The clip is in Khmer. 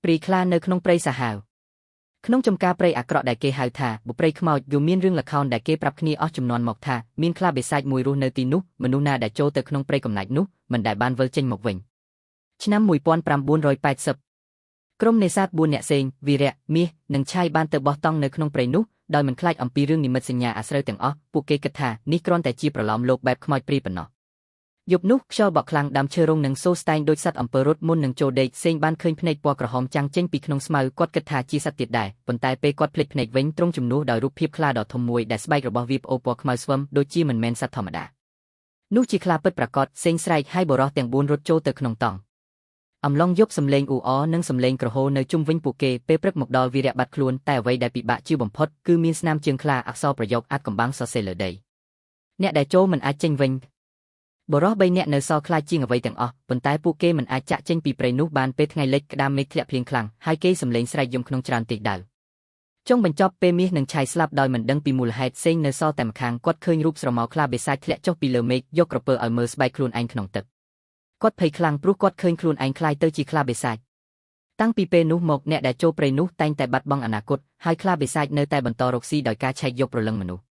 ព្រីខ្លានៅក្នុងព្រៃសាហាវក្នុងចំការព្រៃអាក្រក់ដែលគេហៅថាបុព្រៃខ្មោចយូមានរឿងល្ខោនដែលគេប្រាប់គ្នាអស់ចំនួនមកថាមានខ្លាបិសាចមួយរស់នៅទីនោះមនុស្សណាដែលចូលទៅក្នុងព្រៃកំណាច់នោះមិនដែលបានវិលចេញមកវិញឆ្នាំ1980ក្រុមនេសាទ4នាក់សេងវីរៈមាសនិងឆៃបានទៅបោះតង់នៅក្នុងព្រៃនោះដោយមិនខ្លាចអំពីរឿងនិមិត្តសញ្ញាអាស្រូវទាំងអស់ពួកគេគិតថានេះគ្រាន់តែជាប្រឡោមលោកបែបខ្មោចព្រីប៉ុណ្ណោះយប់នោះខ្យល់បក់ខ្លាំងដាំឈើរងនិងសូស្តែងដូចសត្វអំពើរត់មុននឹងចូលដេកសេងបានឃើញភ្នែកពណ៌ក្រហមចាំងចេញពីក្នុងស្មៅគាត់គិតថាជាសត្វទៀតដែរប៉ុន្តែពេលគាត់ភ្លេចភ្នែកវិញទ្រង់ជំនួសដោយរូបភាពខ្លាដ៏ធំមួយដែលស្បែករបស់វាប្អូរពណ៌ខ្មៅស្វិមដូចជាមិនមែនសត្វធម្មតានោះជាខ្លាពិតប្រាកដសេងស្រែកហើយបរោះទាំង4រត់ចូលទៅក្នុងតង់អំឡុងយប់សំឡេងអ៊ូអរនិងសំឡេងក្រហោនៅជុំវិញពួកគេពេលព្រឹកមកដល់វីរៈបាត់ខ្លួនតែអ្វីដែលពិបាកជាបំផុតគឺមានស្នាមជើងខ្លាអក្សរប្រយោគអាចកំបាំងសរសេរលើដីអ្នកដែលចូលមិនអាចចេញវិញបរោះ3នាក់នៅសល់ខ្លាចជាងអ្វីទាំងអស់ប៉ុន្តែពួកគេមិនអាចចាក់ចេញពីព្រៃនោះបានពេលថ្ងៃលិចក្តាមមេឃធ្លាក់ភ្លៀងខ្លាំងហើយគេសំឡេងស្រែកយំក្នុងច្រើនទេដៅចុងបញ្ចប់ពេលមាសនិងឆៃស្លាប់ដោយមិនដឹងពីមូលហេតុសេងនៅសល់តែម្ខាងគាត់ឃើញរូបស្រមោលខ្លាបិសាចធ្លាក់ចុះពីលើមេឃយកក្រពើឲ្យមើលស្បែកខ្លួនឯងក្នុងទឹកគាត់ភ័យខ្លាំងព្រោះគាត់ឃើញខ្លួនឯងคล้ายទៅជាខ្លាបិសាចតាំងពីពេលនោះមកអ្នកដែលចូលព្រៃនោះតែងតែបាត់បង់អនាគតហើយខ្លាបិសាចនៅតែបន្តរកស៊ីដោយការឆែកយកព្រលឹងមនុស្ស